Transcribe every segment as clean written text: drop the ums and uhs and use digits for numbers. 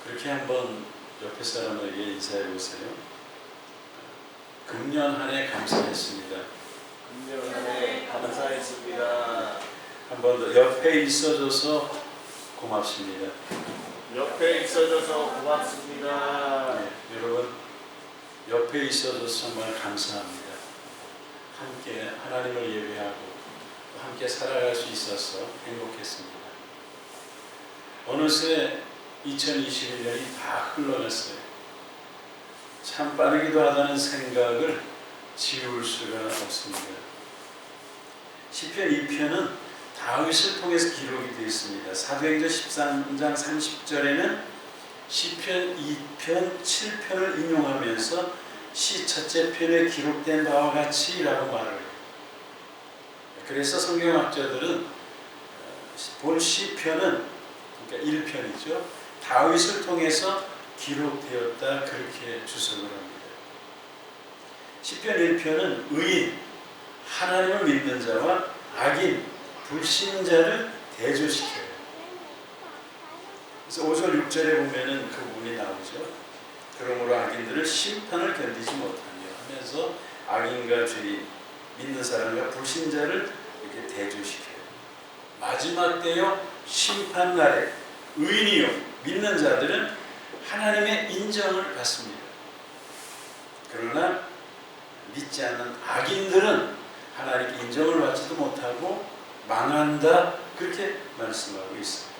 그렇게 한번 옆에 사람에게 인사해 보세요. 금년 한 해 감사했습니다. 금년 한 해 감사했습니다. 한 번 더 옆에 있어줘서 고맙습니다. 옆에 있어줘서 고맙습니다. 네, 여러분 옆에 있어줘서 정말 감사합니다. 함께 하나님을 예배하고 함께 살아갈 수 있어서 행복했습니다. 어느새 2021년이 다 흘러갔어요. 참 빠르기도 하다는 생각을 지울 수가 없습니다. 시편 2편은 다윗을 통해서 기록이 되어 있습니다. 사도행전 13장 30절에는 시편 2편, 7편을 인용하면서 시 첫째 편에 기록된 바와 같이 라고 말을 해요. 그래서 성경학자들은 본 시편은 그러니까 1편이죠. 다윗을 통해서 기록되었다 그렇게 주석을 합니다. 시편 1편은 의인, 하나님을 믿는 자와 악인, 불신자를 대조시켜요. 그래서 5절 6절에 보면은 그 부분이 나오죠. 그러므로 악인들을 심판을 견디지 못하며 하면서 악인과 죄인, 믿는 사람과 불신자를 이렇게 대조시켜요. 마지막 때요 심판 날에 의인이요 믿는 자들은 하나님의 인정을 받습니다. 그러나 믿지 않는 악인들은 하나님께 인정을 받지도 못하고 망한다 그렇게 말씀하고 있습니다.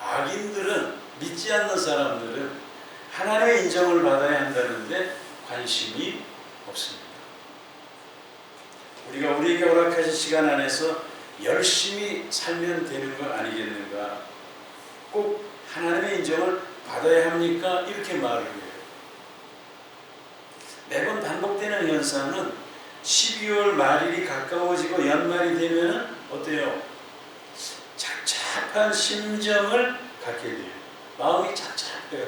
악인들은 믿지 않는 사람들은 하나님의 인정을 받아야 한다는데 관심이 없습니다. 우리가 우리에게 허락하신 시간 안에서 열심히 살면 되는 거 아니겠는가? 꼭 하나님의 인정을 받아야 합니까? 이렇게 말을 해요. 매번 반복되는 현상은 12월 말일이 가까워지고 연말이 되면 어때요? 착잡한 심정을 갖게 돼요. 마음이 착잡해요.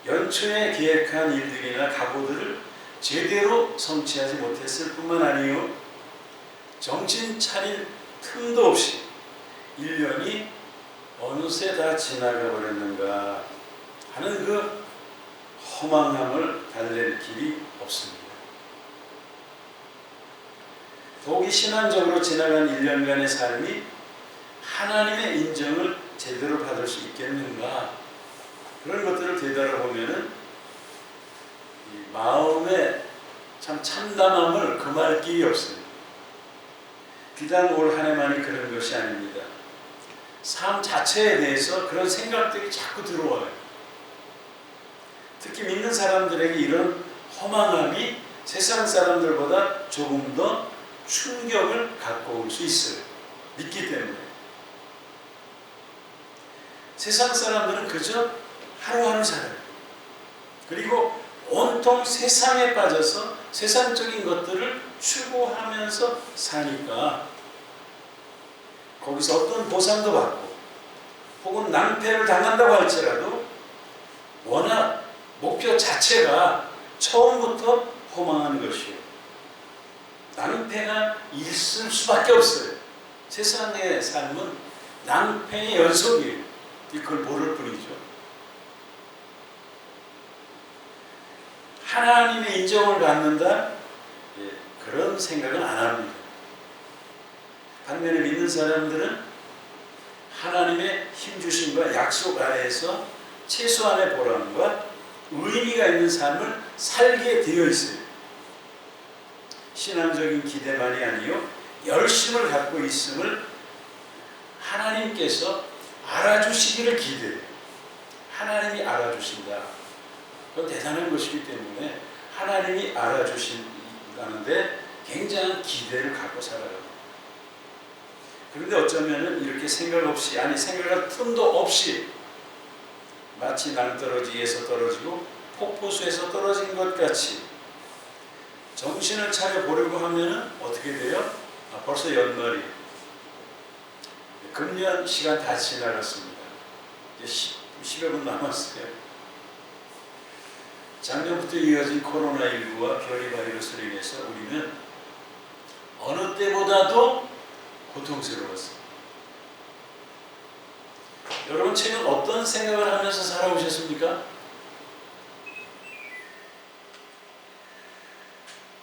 연초에 계획한 일들이나 각오들을 제대로 성취하지 못했을 뿐만 아니요 정신 차릴 틈도 없이 1년이 어느새 다 지나가 버렸는가 하는 그 허망함을 달랠 길이 없습니다. 더욱이 신앙적으로 지나간 1년간의 삶이 하나님의 인정을 제대로 받을 수 있겠는가 그런 것들을 되돌아보면은 이 마음에 참 참담함을 금할 길이 없어요. 비단 올 한 해만이 그런 것이 아닙니다. 삶 자체에 대해서 그런 생각들이 자꾸 들어와요. 특히 믿는 사람들에게 이런 허망함이 세상 사람들보다 조금 더 충격을 갖고 올 수 있어요. 믿기 때문에. 세상 사람들은 그저 하루하루 살아요. 그리고 온통 세상에 빠져서 세상적인 것들을 추구하면서 사니까 거기서 어떤 보상도 받고 혹은 낭패를 당한다고 할지라도 워낙 목표 자체가 처음부터 허망한 것이에요. 낭패가 있을 수밖에 없어요. 세상의 삶은 낭패의 연속이에요. 그걸 모를 뿐이죠. 하나님의 인정을 받는다? 그런 생각은 안 합니다. 반면에 믿는 사람들은 하나님의 힘주심과 약속 아래에서 최소한의 보람과 의미가 있는 삶을 살게 되어 있어요. 신앙적인 기대만이 아니요 열심을 갖고 있음을 하나님께서 알아주시기를 기대해요. 하나님이 알아주신다. 그건 대단한 것이기 때문에 하나님이 알아주신다는데 굉장한 기대를 갖고 살아요. 그런데 어쩌면은 이렇게 생각 없이 아니 생각할 틈도 없이 마치 낭떠러지에서 떨어지고 폭포수에서 떨어진 것 같이 정신을 차려 보려고 하면은 어떻게 돼요? 벌써 연말이 금년 시간 다 지나갔습니다. 이제 10여 분 남았어요. 작년부터 이어진 코로나19와 변이 바이러스로 인해서 우리는 어느 때보다도 고통스러웠어요. 여러분 최근 어떤 생각을 하면서 살아오셨습니까?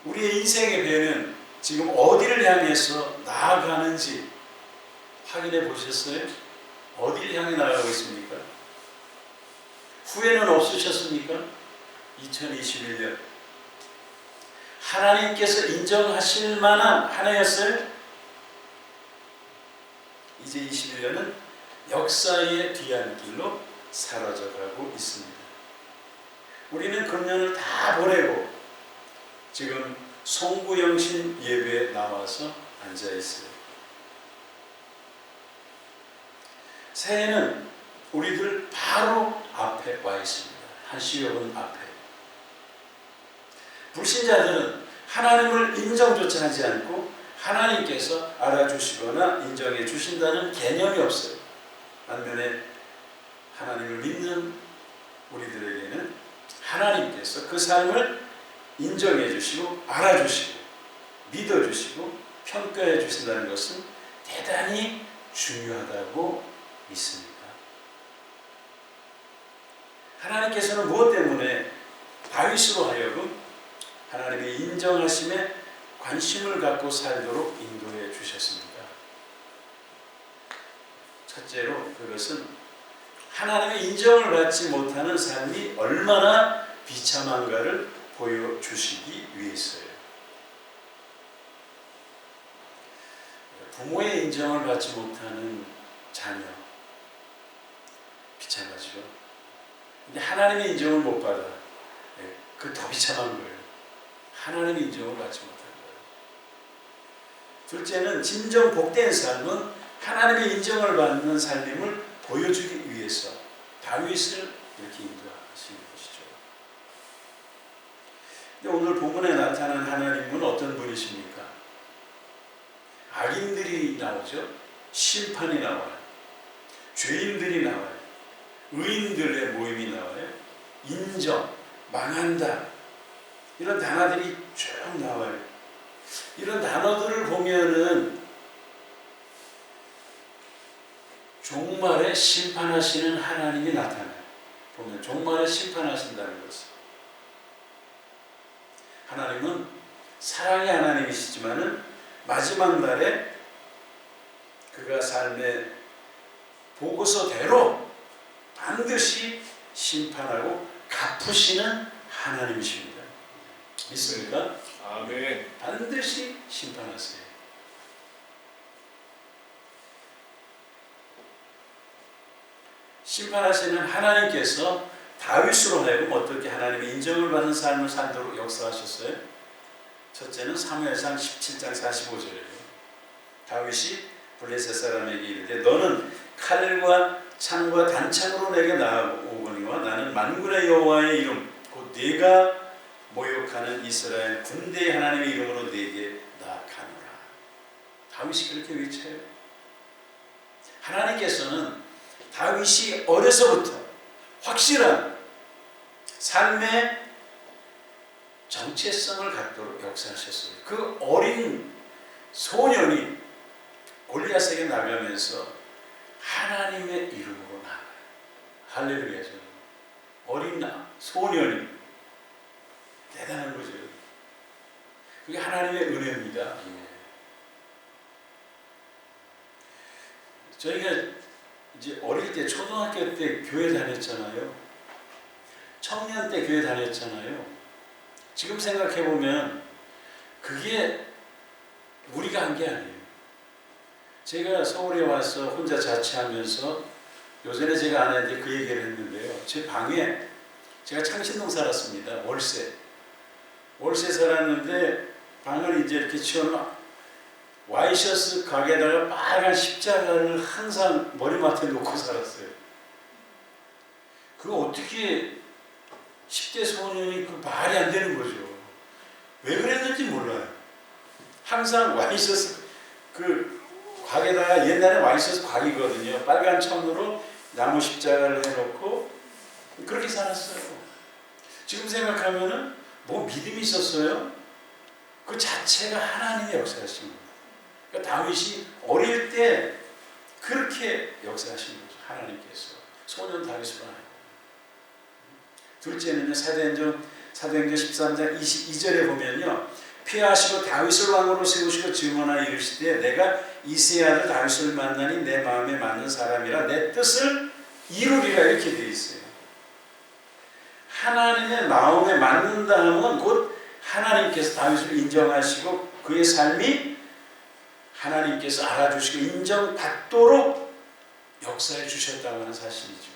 우리의 인생의 배는 지금 어디를 향해서 나아가는지 확인해 보셨어요? 어디를 향해 나아가고 있습니까? 후회는 없으셨습니까? 2021년 하나님께서 인정하실 만한 한 해였어요? 이제 21년은 역사의 뒤안길로 사라져가고 있습니다. 우리는 금년을 다 보내고 지금 송구영신 예배에 나와서 앉아있어요. 새해는 우리들 바로 앞에 와 있습니다. 한시여분 앞에. 불신자들은 하나님을 인정조차 하지 않고 하나님께서 알아주시거나 인정해 주신다는 개념이 없어요. 반면에 하나님을 믿는 우리들에게는 하나님께서 그 삶을 인정해 주시고 알아주시고 믿어주시고 평가해 주신다는 것은 대단히 중요하다고 믿습니다. 하나님께서는 무엇 때문에 다윗으로 하여금 하나님의 인정하심에 관심을 갖고 살도록 인도해 주셨습니다. 첫째로 그것은 하나님의 인정을 받지 못하는 삶이 얼마나 비참한가를 보여주시기 위해서예요. 부모의 인정을 받지 못하는 자녀 비참하죠. 근데 하나님의 인정을 못 받아. 그 더 비참한 거예요. 하나님의 인정을 받지 못하는 거예요. 둘째는 진정 복된 삶은 하나님의 인정을 받는 삶임을 보여주기 위해서 다윗을 이렇게 인도하신 것이죠. 근데 오늘 본문에 나타난 하나님은 어떤 분이십니까? 악인들이 나오죠. 심판이 나와요. 죄인들이 나와요. 의인들의 모임이 나와요. 인정, 망한다. 이런 단어들이 쭉 나와요. 이런 단어들을 보면은 종말에 심판하시는 하나님이 나타나요. 보면 종말에 심판하신다는 것을. 하나님은 사랑의 하나님이시지만은 마지막 날에 그가 삶의 보고서대로 반드시 심판하고 갚으시는 하나님이십니다. 믿습니까? 아멘. 반드시 심판하세요. 심판하시는 하나님께서 다윗으로 하여금 어떻게 하나님의 인정을 받는 삶을 살도록 역사하셨어요? 첫째는 사무엘상 17장 45절이에요. 다윗이 블레셋 사람에게 이르되 너는 칼과 창과 단창으로 내게 나아오거니와 나는 만군의 여호와의 이름 곧 네가 모욕하는 이스라엘 군대의 하나님의 이름으로 네게 나아가노라. 다윗이 그렇게 외쳐요. 하나님께서는 다윗이 어려서부터 확실한 삶의 정체성을 갖도록 역사하셨어요. 그 어린 소년이 골리앗에게 나가면서 하나님의 이름으로 나가요. 할렐루야죠. 어린 소년이 대단한 거죠. 그게 하나님의 은혜입니다. 저희가 이제 어릴 때 초등학교 때 교회 다녔잖아요. 청년 때 교회 다녔잖아요. 지금 생각해 보면 그게 우리가 한 게 아니에요. 제가 서울에 와서 혼자 자취하면서 요전에 제가 아내한테 그 얘기를 했는데요. 제 방에 제가 창신동 살았습니다. 월세 살았는데 방을 이제 이렇게 치워놓은 와이셔츠 가게에다가 빨간 십자가를 항상 머리맡에 놓고 살았어요. 그거 어떻게 10대 소년이 그 말이 안 되는 거죠. 왜 그랬는지 몰라요. 항상 와이셔츠 그 곽에다가 옛날에 와이셔츠 곽이거든요. 빨간 천으로 나무 십자가를 해놓고 그렇게 살았어요. 지금 생각하면은 뭐 믿음이 있었어요? 그 자체가 하나님의 역사였습니다. 그러니까 다윗이 어릴 때 그렇게 역사하신 거죠. 하나님께서 소년 다윗으로 하나님. 둘째는요, 사도행전 13장 22절에 보면요, 피하시고 다윗을 왕으로 세우시고 증언하여 이르시되 내가 이새의 아들 다윗을 만나니 내 마음에 맞는 사람이라 내 뜻을 이루리라, 이렇게 되어 있어요. 하나님의 마음에 맞는다 하면 곧 하나님께서 다윗을 인정하시고 그의 삶이 하나님께서 알아주시고 인정받도록 역사해 주셨다고 하는 사실이죠.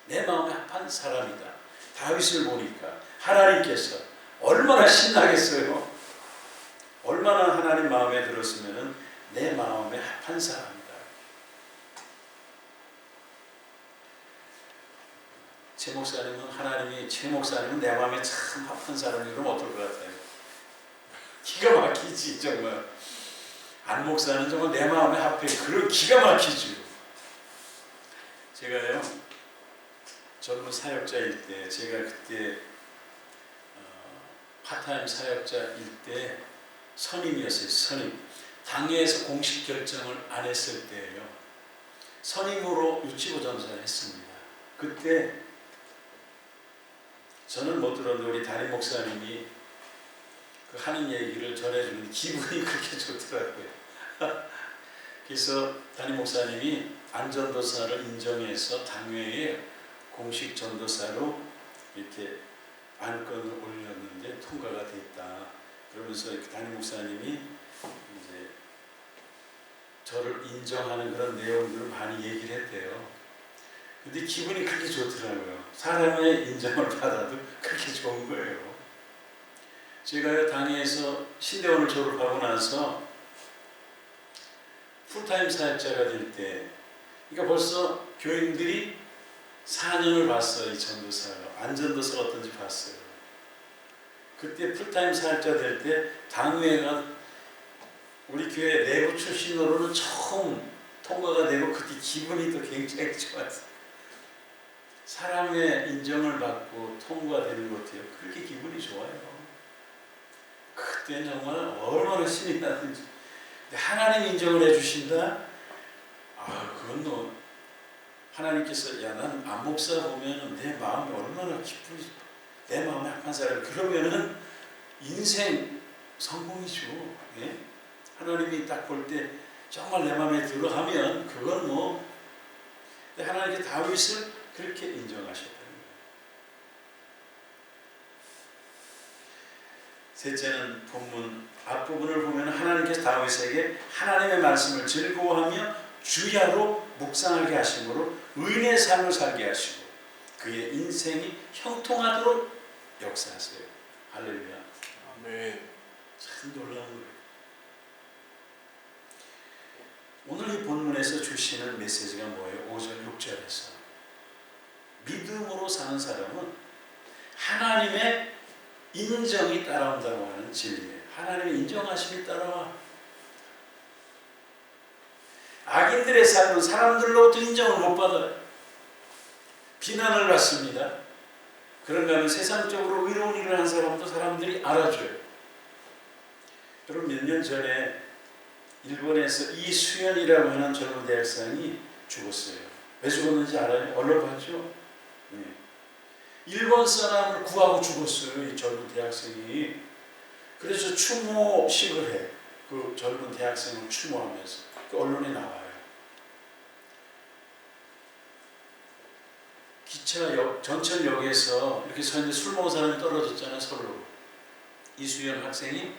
내 마음에 합한 사람이다. 다윗을 보니까 하나님께서 얼마나 신나겠어요. 얼마나 하나님 마음에 들었으면 내 마음에 합한 사람이다. 최 목사님은 내 마음에 참 합한 사람이 그러면 어떨 것 같아요? 기가 막히지 정말. 안 목사는 정말 내 마음에 합해. 그런 기가 막히죠. 제가요, 젊은 사역자일 때, 제가 그때 파타임 사역자일 때 선임이었어요. 선임. 당회에서 공식 결정을 안 했을 때예요. 선임으로 유치부 전사를 했습니다. 그때 저는 못 들었는데 우리 담임 목사님이 그 하는 얘기를 전해주는데 기분이 그렇게 좋더라고요. 그래서 담임 목사님이 안전도사를 인정해서 당회에 공식 전도사로 이렇게 안건을 올렸는데 통과가 됐다. 그러면서 담임 목사님이 이제 저를 인정하는 그런 내용들을 많이 얘기를 했대요. 근데 기분이 그렇게 좋더라고요. 사람의 인정을 받아도 그렇게 좋은 거예요. 제가 당회에서 신대원을 졸업하고 나서 풀타임 사역자가 될 때, 그러니까 벌써 교인들이 4년을 봤어요. 이 전도사가. 안전도사가 어떤지 봤어요. 그때 풀타임 사역자 될 때 당회가 우리 교회 내부 출신으로는 처음 통과가 되고 그때 기분이 또 굉장히 좋았어요. 사람의 인정을 받고 통과되는 것도요, 그렇게 기분이 좋아요. 그때 정말 얼마나 신이 나든지. 하나님 인정을 해주신다? 그건 너 하나님께서 야, 난 안목사 보면 내 마음이 얼마나 기쁘지. 내 마음에 합한 사람. 그러면은 인생 성공이죠. 예? 하나님이 딱 볼 때 정말 내 마음에 들어 하면 그건 뭐. 근데 하나님께 다윗을 그렇게 인정하셨다는 거예요. 셋째는 본문 앞부분을 보면 하나님께서 다윗에게 하나님의 말씀을 즐거워하며 주야로 묵상하게 하심으로 의인의 삶을 살게 하시고 그의 인생이 형통하도록 역사하세요. 할렐루야. 아멘. 참 놀라운 거예요. 오늘 이 본문에서 주시는 메시지가 뭐예요? 5절 6절에서 믿음으로 사는 사람은 하나님의 인정이 따라온다고 하는 진리예요. 하나님의 인정하심이 따라와. 악인들의 삶은 사람들로부터 인정을 못 받아요. 비난을 받습니다. 그런가 하면 세상적으로 의로운 일을 한 사람도 사람들이 알아줘요. 여러분, 몇 년 전에 일본에서 이수연이라고 하는 젊은 대학생이 죽었어요. 왜 죽었는지 알아요? 언론 봤죠? 네. 일본 사람을 구하고 죽었어요. 이 젊은 대학생이. 그래서 추모식을 해. 그 젊은 대학생을 추모하면서 그 언론에 나와요. 기차역, 전철역에서 이렇게 서 있는데 술 먹은 사람이 떨어졌잖아요. 선로로. 이수연 학생이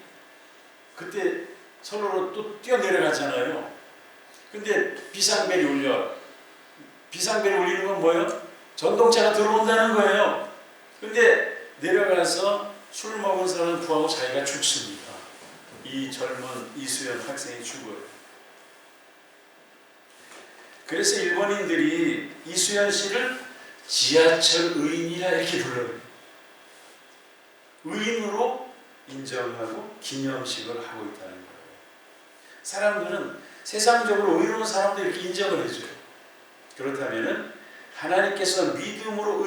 그때 선로로 또 뛰어내려가잖아요. 근데 비상벨이 울려. 비상벨이 울리는 건 뭐예요? 전동차가 들어온다는 거예요. 근데 내려가서 술 먹은 사람을 구하고 자기가 죽습니다. 이 젊은 이수연 학생이 죽어요. 그래서 일본인들이 이수연 씨를 지하철 의인이라 이렇게 불러요. 의인으로 인정하고 기념식을 하고 있다는 거예요. 사람들은 세상적으로 의로운 사람들 이렇게 인정을 해줘요. 그렇다면 하나님께서 믿음으로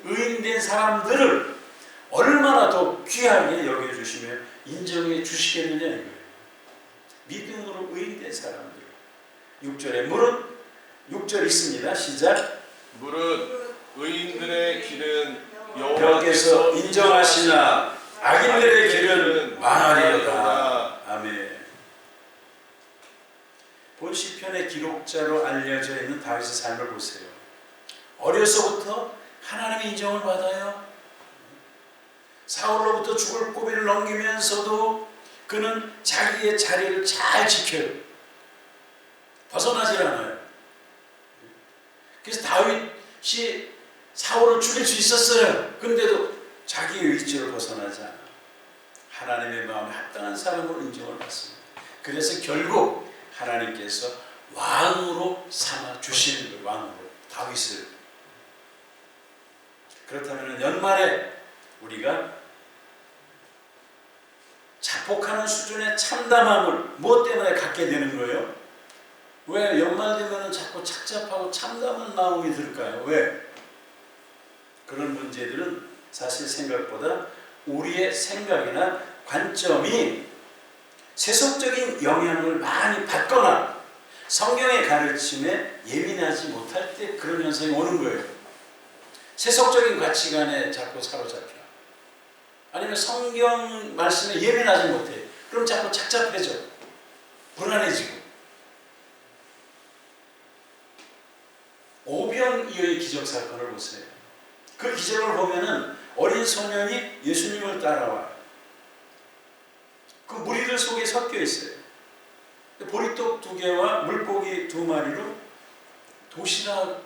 의인된 사람들을 얼마나 더 귀하게 여겨주시며 인정해 주시겠느냐 이거예요. 믿음으로 의인된 사람들. 6절에 무릇 6절 있습니다. 시작. 무릇 의인들의 길은 여호와께서 인정하시나 악인들의 길은 망하리로다. 아멘. 본 시편의 기록자로 알려져 있는 다윗의 삶을 보세요. 어려서부터 하나님의 인정을 받아요. 사울로부터 죽을 고비를 넘기면서도 그는 자기의 자리를 잘 지켜요. 벗어나질 않아요. 그래서 다윗이 사울을 죽일 수 있었어요. 근데도 자기의 의지를 벗어나지 않아. 하나님의 마음에 합당한 사람으로 인정을 받습니다. 그래서 결국 하나님께서 왕으로 삼아 주시는 거예요. 왕으로 다윗을. 그렇다면 연말에 우리가 자폭하는 수준의 참담함을 무엇 때문에 갖게 되는 거예요? 왜 연말 되면 자꾸 착잡하고 참담한 마음이 들까요? 왜? 그런 문제들은 사실 생각보다 우리의 생각이나 관점이 세속적인 영향을 많이 받거나 성경의 가르침에 예민하지 못할 때 그런 현상이 오는 거예요. 세속적인 가치관에 자꾸 사로잡혀. 아니면 성경 말씀에 예민하지 못해. 그럼 자꾸 착잡해져. 불안해지고. 오병이어의 기적 사건을 보세요. 그 기적을 보면은 어린 소년이 예수님을 따라와요. 그 무리들 속에 섞여 있어요. 보리떡 2개와 물고기 2마리로 도시락으로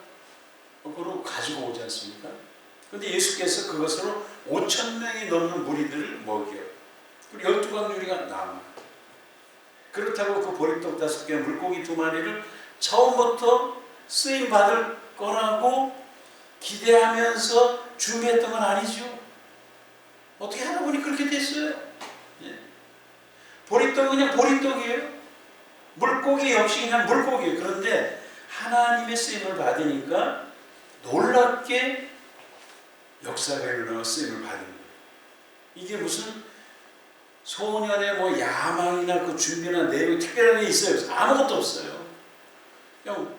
가지고 오지 않습니까? 그런데 예수께서 그것으로 5,000명이 넘는 무리들을 먹여요. 그리고 12광주리가 남아요. 그렇다고 그 보리떡 5개, 물고기 2마리를 처음부터 쓰임 받을 거라고 기대하면서 준비했던 건 아니죠. 어떻게 하다 보니 그렇게 됐어요. 예. 보리떡은 그냥 보리떡이에요. 물고기 역시 그냥 물고기예요. 그런데 하나님의 쓰임을 받으니까 놀랍게 역사가 일어나고 쓰임을 받은 거예요. 이게 무슨 소년의 뭐 야망이나 그 준비나 내용이 특별한 게 있어요? 아무것도 없어요. 그냥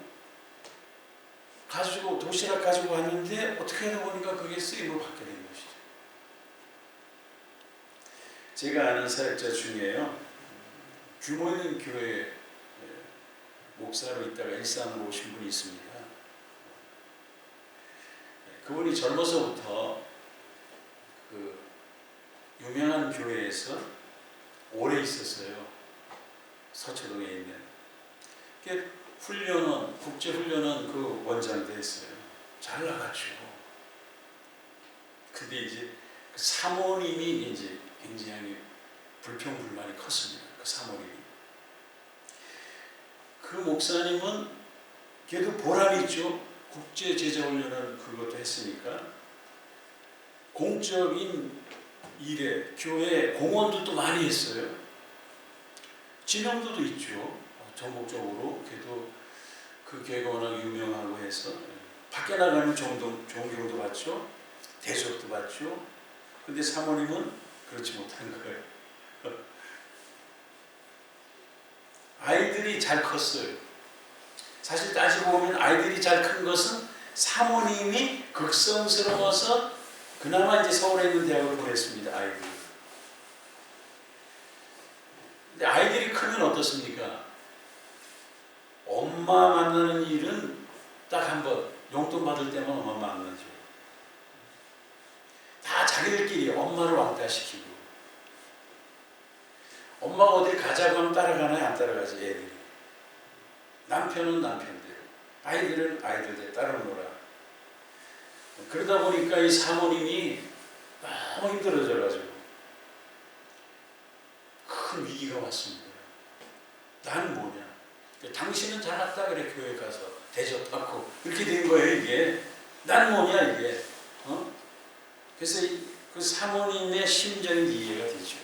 가지고 도시락 가지고 왔는데 어떻게 하다 보니까 그게 쓰임을 받게 된 것이죠. 제가 아는 사역자 중에요, 규모 있는 교회 목사로 있다가 일산으로 오신 분이 있습니다. 그분이 젊어서부터 그 유명한 교회에서 오래 있었어요. 서초동에 있는. 훈련은, 국제훈련은 그 원장도 했어요. 잘 나갔죠. 근데 이제 그 사모님이 이제 굉장히 불평불만이 컸습니다. 그 사모님이. 그 목사님은 걔도 보람이 있죠. 국제제자훈련은 그것도 했으니까. 공적인 일에, 교회 공헌도 또 많이 했어요. 진영도도 있죠. 전국적으로. 걔도 그 교회가 워낙 유명하고 해서 밖에 나가면 존경도 받죠. 대접도 받죠. 근데 사모님은 그렇지 못한 거예요. 아이들이 잘 컸어요. 사실 따지고 보면 아이들이 잘 큰 것은 사모님이 극성스러워서 그나마 이제 서울에 있는 대학을 보냈습니다. 아이들이. 근데 아이들이 크면 어떻습니까? 엄마 만나는 일은 딱 한 번, 용돈 받을 때만 엄마 만나죠. 다 자기들끼리 엄마를 왕따시키고, 엄마가 어딜 가자고 하면 따라가나요? 안 따라가지, 애들이. 남편은 남편대로, 아이들은 아이들대로 따라 놀아. 그러다 보니까 이 사모님이 너무 힘들어져가지고 큰 위기가 왔습니다. 난 뭐냐? 당신은 잘났다 그래. 교회 가서 대접받고 이렇게 된 거예요. 이게 난 뭐냐 이게. 그래서 그 사모님의 심정이 이해가 되죠.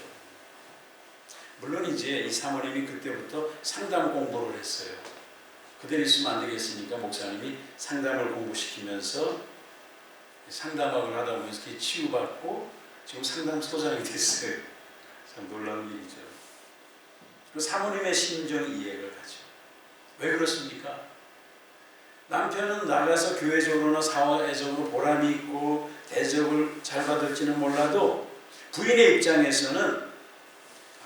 물론 이제 이 사모님이 그때부터 상담 공부를 했어요. 그대로 있으면 안 되겠으니까 목사님이 상담을 공부시키면서 상담학을 하다 보면서 그게 치유받고 지금 상담소장이 됐어요. 참 놀라운 일이죠. 그 사모님의 심정 이해가 가죠. 왜 그렇습니까? 남편은 나가서 교회적으로나 사회적으로 보람이 있고 대접을 잘 받을지는 몰라도 부인의 입장에서는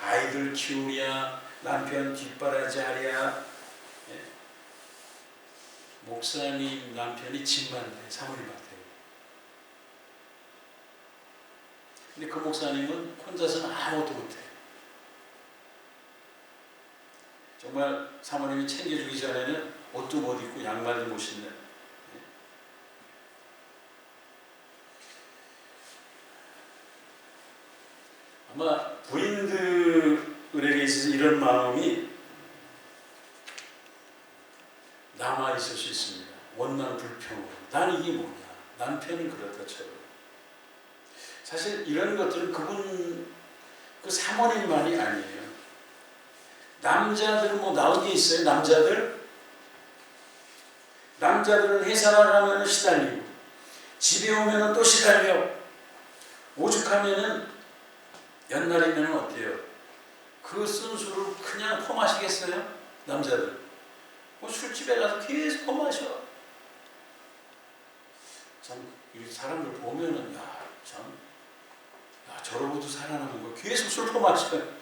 아이들 키우랴, 남편 뒷바라지 하랴, 목사님 남편이 집만 돼, 사모님한테. 근데 그 목사님은 혼자서는 아무것도 못해. 정말 사모님이 챙겨주기 전에는 옷도 못 입고 양말도 못 신는. 아마 부인들에게 있어서 이런 마음이 남아 있을 수 있습니다. 원망 불평으로. 난 이게 뭐냐. 남편은 그렇다 쳐요. 사실 이런 것들은 그 사모님만이 아니에요. 남자들은 뭐 나온 게 있어요. 남자들은 회사 나가면 시달리고 집에 오면 또 시달려. 오죽하면은 연날이면 어때요? 그 쓴술을 그냥 퍼마시겠어요? 남자들. 뭐 술집에 가서 계속 퍼마셔. 참, 이 사람들 보면은, 저러고도 살아남은 거 계속 술 퍼마셔요.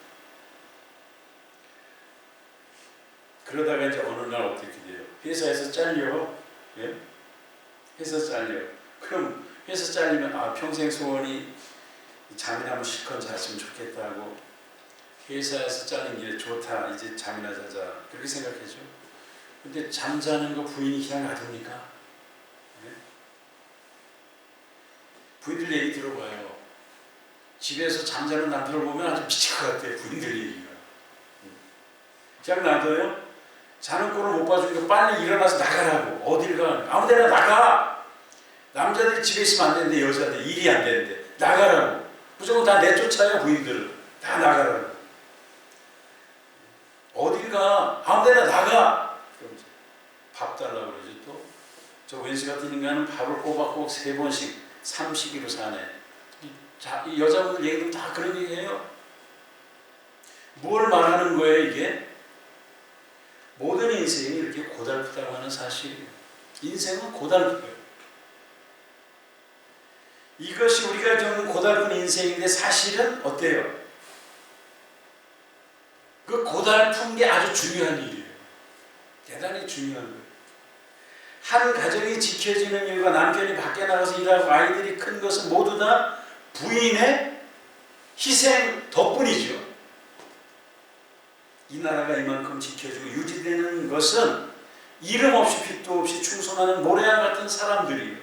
그러다가 이제 어느 날 어떻게 돼요? 회사에서 잘려. 예? 회사 잘려. 그럼 회사 잘리면, 평생 소원이 잠이나 한번 실컷 잤으면 좋겠다고. 회사에서 잘린 게 좋다. 이제 잠이나 자자. 그렇게 생각하죠. 근데 잠자는 거 부인이 그냥 놔둡니까? 네? 부인들 얘기 들어봐요. 집에서 잠자는 남편을 보면 아주 미칠 것 같아요. 부인들 얘기가. 그냥 놔둬요? 자는 꼴을 못 봐주니까 빨리 일어나서 나가라고. 어딜 가? 아무 데나 나가! 남자들이 집에 있으면 안 되는데 여자들 일이 안 되는데 나가라고. 무조건 다 내쫓아요. 부인들을. 다 나가라고. 어딜 가? 아무 데나 나가! 그럼 밥 달라고 그러지 또. 저 웬수 같은 인간은 밥을 꼬박꼬박 3번씩 3식이로 사네. 이 여자분들 얘기도 다 그런 얘기예요. 뭘 말하는 거예요 이게? 모든 인생이 이렇게 고달프다고 하는 사실이에요. 인생은 고달프요. 이것이 우리가 겪는 고달픈 인생인데 사실은 어때요? 그 고달픈 게 아주 중요한 일이에요. 대단히 중요한 거예요. 한 가정이 지켜지는 이유가 남편이 밖에 나가서 일하고 아이들이 큰 것은 모두 다 부인의 희생 덕분이죠. 이 나라가 이만큼 지켜지고 유지되는 것은 이름 없이 빚도 없이 충성하는 모래알 같은 사람들이에요.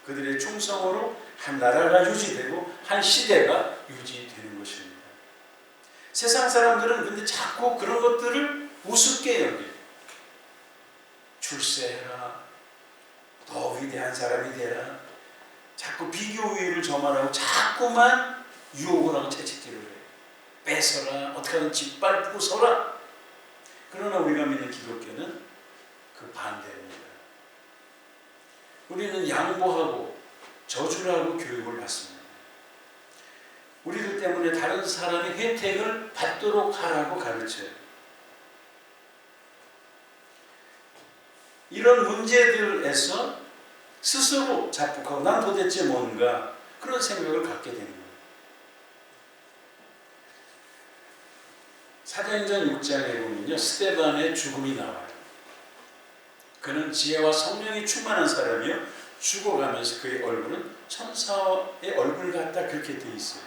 그들의 충성으로 한 나라가 유지되고 한 시대가 유지되는 것입니다. 세상 사람들은 근데 자꾸 그런 것들을 우습게 여겨요. 출세해라. 더 위대한 사람이 되라. 자꾸 비교 우위를 점하라고 자꾸만 유혹을 하고 채찍질을 해요. 뺏어라. 어떻게든 짓밟고 서라. 그러나 우리가 믿는 기독교는 그 반대입니다. 우리는 양보하고 저주를 하고 교육을 받습니다. 우리들 때문에 다른 사람의 혜택을 받도록 하라고 가르쳐요. 이런 문제들에서 스스로 자폭하고 난 도대체 뭔가 그런 생각을 갖게 되는 거예요. 사도행전 6장에 보면요. 스데반의 죽음이 나와요. 그는 지혜와 성령이 충만한 사람이요. 죽어가면서 그의 얼굴은 천사의 얼굴 같다 그렇게 되어 있어요.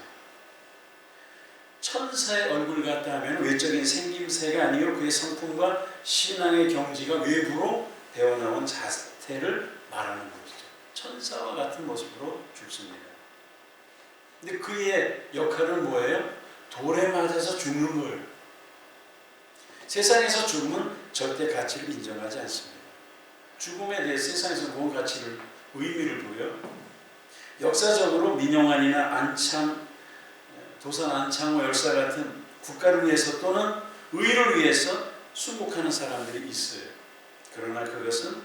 천사의 얼굴 같다 하면 외적인 생김새가 아니고 그의 성품과 신앙의 경지가 외부로 배어나온 자태를 말하는 것이죠. 천사와 같은 모습으로 죽습니다. 근데 그의 역할은 뭐예요? 돌에 맞아서 죽는 거예요. 세상에서 죽음은 절대 가치를 인정하지 않습니다. 죽음에 대해 세상에서 무슨 가치를 의미를 두어요? 역사적으로 민영환이나 안창, 도산 안창호 열사 같은 국가를 위해서 또는 의를 위해서 순국하는 사람들이 있어요. 그러나 그것은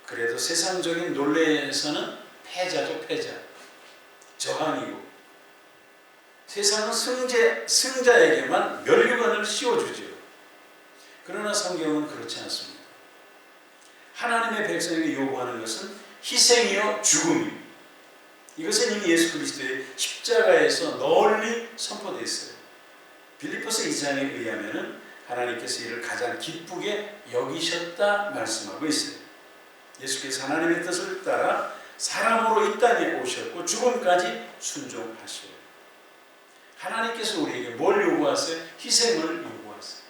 그래도 세상적인 논리에서는 패자죠, 패자. 저항이고 세상은 승자에게만 면류관을 씌워주죠. 그러나 성경은 그렇지 않습니다. 하나님의 백성에게 요구하는 것은 희생이요 죽음이요. 이것은 이미 예수 그리스도의 십자가에서 널리 선포되어 있어요. 빌립보서 2장에 의하면 하나님께서 이를 가장 기쁘게 여기셨다 말씀하고 있어요. 예수께서 하나님의 뜻을 따라 사람으로 이 땅에 오셨고 죽음까지 순종하셔요. 하나님께서 우리에게 뭘 요구하세요? 희생을 요구하세요.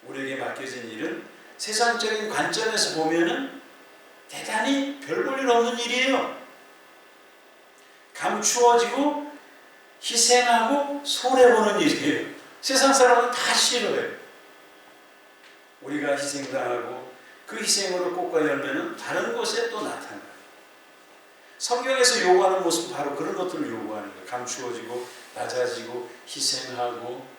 우리에게 맡겨진 일은 세상적인 관점에서 보면은 대단히 별 볼 일 없는 일이에요. 감추어지고 희생하고 손해보는 일이에요. 세상 사람은 다 싫어해요. 우리가 희생당하고 그 희생으로 꽃과 열매는 다른 곳에 또 나타나요. 성경에서 요구하는 모습은 바로 그런 것들을 요구하는 거예요. 감추어지고 낮아지고 희생하고.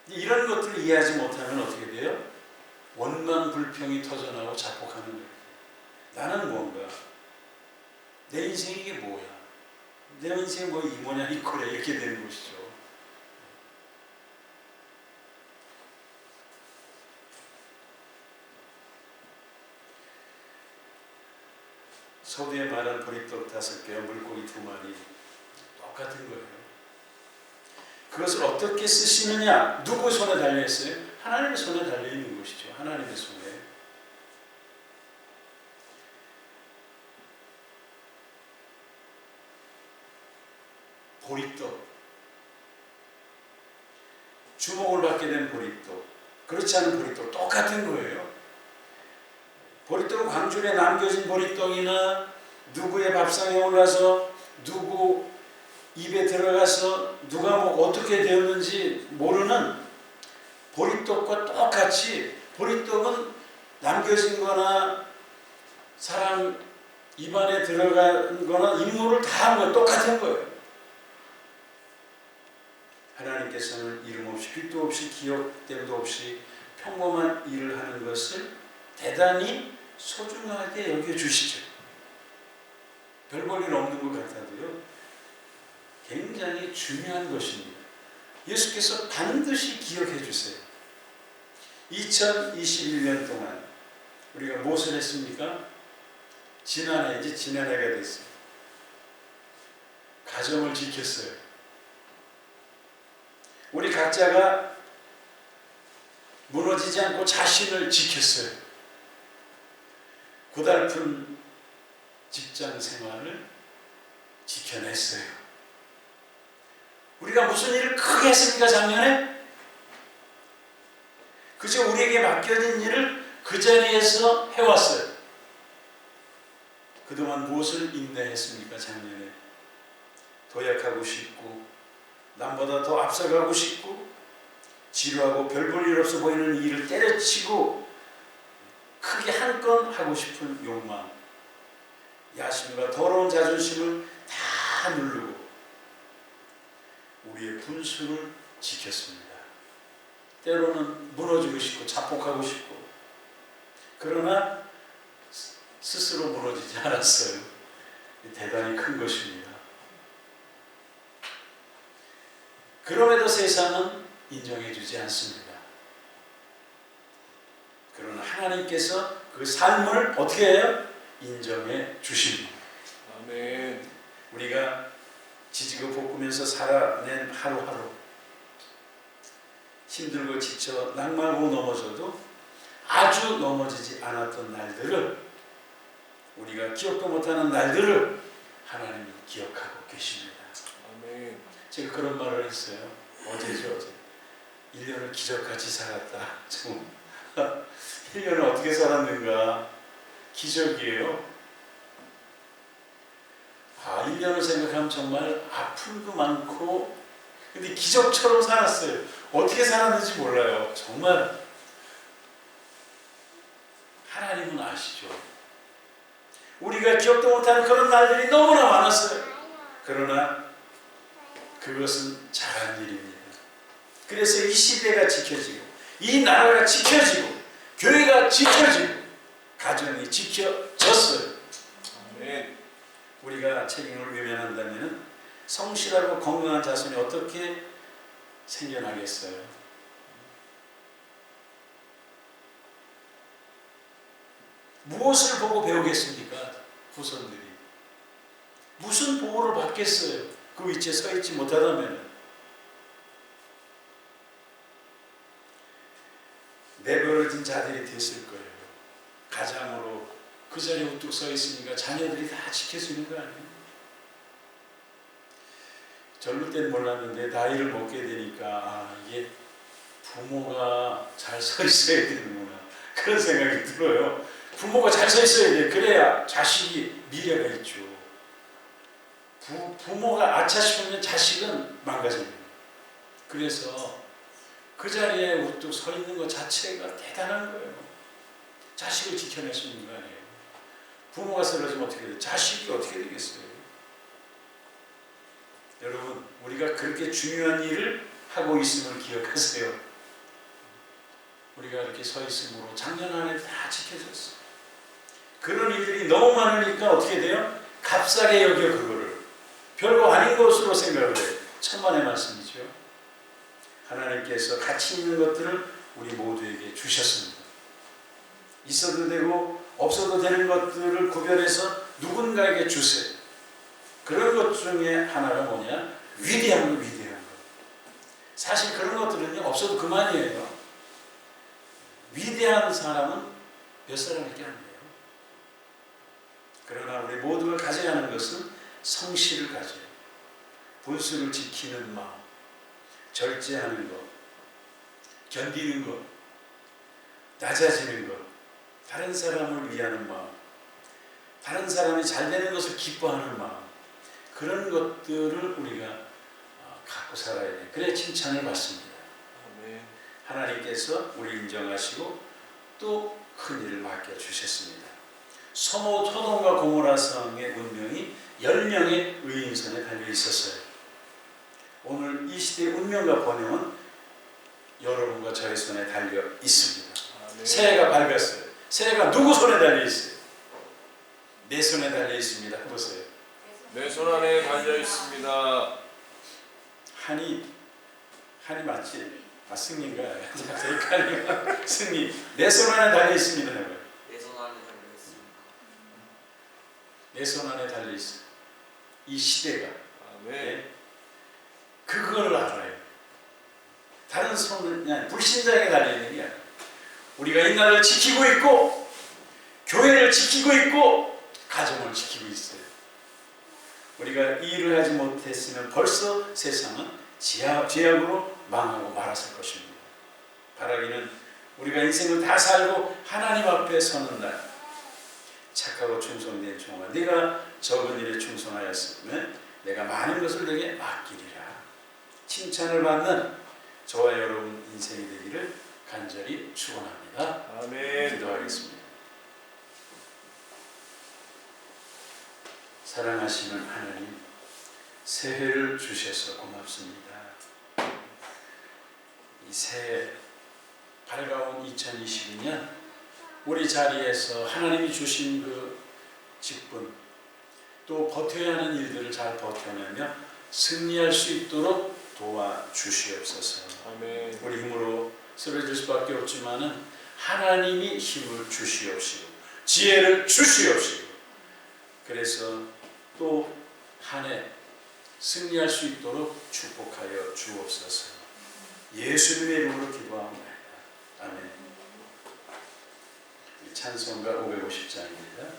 이런 것들을 이해하지 못하면 어떻게 돼요? 원망 불평이 터져나오고 자폭하는 거예요. 나는 뭔가? 내 인생이 이게 뭐야? 내 인생이 뭐 이 모양 이 꼴이야 이렇게 되는 것이죠. 서두에 말한 보리떡 5개와 물고기 2마리 똑같은 거예요. 그것을 어떻게 쓰시느냐? 누구 손에 달려있어요? 하나님의 손에 달려있는 것이죠. 하나님의 손에. 보리떡, 주목을 받게 된 보리떡, 그렇지 않은 보리떡 똑같은 거예요. 보리떡은 광줄에 남겨진 보리떡이나 누구의 밥상에 올라서 누구 입에 들어가서 누가 뭐 어떻게 되었는지 모르는 보리떡과 똑같이, 보리떡은 남겨진 거나 사람 입안에 들어간 거나 임무를 다 한 거 똑같은 거예요. 하나님께서는 이름 없이 빛도 없이 기억됨도 없이 평범한 일을 하는 것을 대단히 소중하게 여겨주시죠. 별 볼 일 없는 것 같아도요, 굉장히 중요한 것입니다. 예수께서 반드시 기억해 주세요. 2021년 동안 우리가 무엇을 했습니까? 지난해가 됐어요. 가정을 지켰어요. 우리 각자가 무너지지 않고 자신을 지켰어요. 고달픈 직장 생활을 지켜냈어요. 우리가 무슨 일을 크게 했습니까, 작년에? 그저 우리에게 맡겨진 일을 그 자리에서 해왔어요. 그동안 무엇을 인내했습니까, 작년에? 도약하고 싶고, 남보다 더 앞서가고 싶고, 지루하고 별 볼 일 없어 보이는 일을 때려치고 크게 한 건 하고 싶은 욕망, 야심과 더러운 자존심을 다 누르고 우리의 분수를 지켰습니다. 때로는 무너지고 싶고 자폭하고 싶고, 그러나 스스로 무너지지 않았어요. 대단히 큰 것입니다. 그럼에도 세상은 인정해 주지 않습니다. 그러나 하나님께서 그 삶을 어떻게 해요? 인정해 주십니다. 아멘. 우리가 지지고 볶으면서 살아낸 하루하루, 힘들고 지쳐 낙마하고 넘어져도 아주 넘어지지 않았던 날들을, 우리가 기억도 못하는 날들을 하나님이 기억하고 계십니다. 아멘. 제가 그런 말을 했어요. 어제 1년을 기적같이 살았다. 1년을 어떻게 살았는가? 기적이에요. 1년을 생각하면 정말 아픔도 많고, 근데 기적처럼 살았어요. 어떻게 살았는지 몰라요. 정말 하나님은 아시죠. 우리가 기억도 못하는 그런 날들이 너무나 많았어요. 그러나 그것은 잘한 일입니다. 그래서 이 시대가 지켜지고, 이 나라가 지켜지고, 교회가 지켜지고, 가정이 지켜졌어요. 아멘. 우리가 책임을 외면한다면 성실하고 건강한 자손이 어떻게 생겨나겠어요? 무엇을 보고 배우겠습니까? 후손들이 무슨 보호를 받겠어요? 그 위치에 서 있지 못하다면. 내버려진 자들이 됐을 거예요. 가장으로 그 자리에 우뚝 서 있으니까 자녀들이 다 지켜주는 거 아니에요? 젊을 땐 몰랐는데 나이를 먹게 되니까 이게 부모가 잘 서 있어야 되는구나 그런 생각이 들어요. 부모가 잘 서 있어야 돼. 그래야 자식이 미래가 있죠. 부모가 아차 싶으면 자식은 망가집니다. 그래서 그 자리에 우뚝 서 있는 것 자체가 대단한 거예요. 자식을 지켜낼 수 있는 거 아니에요. 부모가 쓰러지면 어떻게 돼요? 자식이 어떻게 되겠어요? 여러분, 우리가 그렇게 중요한 일을 하고 있음을 기억하세요. 우리가 이렇게 서 있으므로 작년 한 해 다 지켜졌어요. 그런 일들이 너무 많으니까 어떻게 돼요? 값싸게 여겨 그거를. 별거 아닌 것으로 생각을 해요. 천만의 말씀이죠. 하나님께서 가치 있는 것들을 우리 모두에게 주셨습니다. 있어도 되고 없어도 되는 것들을 구별해서 누군가에게 주세요. 그런 것 중에 하나가 뭐냐? 위대한 것. 사실 그런 것들은요, 없어도 그만이에요. 위대한 사람은 몇 사람밖에 안 돼요. 그러나 우리 모두가 가져야 하는 것은 성실을 가져요. 분수를 지키는 마음, 절제하는 것, 견디는 것, 낮아지는 것, 다른 사람을 위하는 마음, 다른 사람이 잘 되는 것을 기뻐하는 마음, 그런 것들을 우리가 갖고 살아야 돼요. 그래야 칭찬을 받습니다. 아멘. 하나님께서 우리 인정하시고 또 큰 일을 맡겨주셨습니다. 소돔과 고모라 성의 운명이 10명의 의인 손에 달려 있었어요. 오늘 이 시대의 운명과 번영은 여러분과 저의 손에 달려 있습니다. 아멘. 새해가 밝았어요. 새해가 누구 손에 달려 있어요? 내 손에 달려 있습니다. 해보세요. 내 손 안에 달려 있습니다. 한이 맞지? 승리인가? 헷갈려. 승리. 내 손 안에 달려 있습니다. 내 손 안에 달려 있습니다. 내 손 안에 달려 있어요. 이 시대가. 아멘. 네? 그걸 알아요. 다른 손은 그냥 불신자에게 달려있는 게 아니에요. 우리가 이 나라를 지키고 있고 교회를 지키고 있고 가정을 지키고 있어요. 우리가 이 일을 하지 못했으면 벌써 세상은 죄악으로 망하고 말았을 것입니다. 바라기는 우리가 인생을 다 살고 하나님 앞에 서는 날 착하고 충성된 종아 네가 적은 일에 충성하였으면 내가 많은 것을 내게 맡기리라. 칭찬을 받는 저와 여러분 인생이 되기를 간절히 축원합니다. 아멘. 기도하겠습니다. 사랑하시는 하나님, 새해를 주셔서 고맙습니다. 이 새해 밝아온 2022년 우리 자리에서 하나님이 주신 그 직분 또 버텨야 하는 일들을 잘 버텨내며 승리할 수 있도록 도와주시옵소서. 아멘. 우리 힘으로 쓰러질 수밖에 없지만은 하나님이 힘을 주시옵시고 지혜를 주시옵시고 그래서 또 한 해 승리할 수 있도록 축복하여 주옵소서. 예수님의 이름으로 기도합니다. 아멘. 찬송가 550장입니다.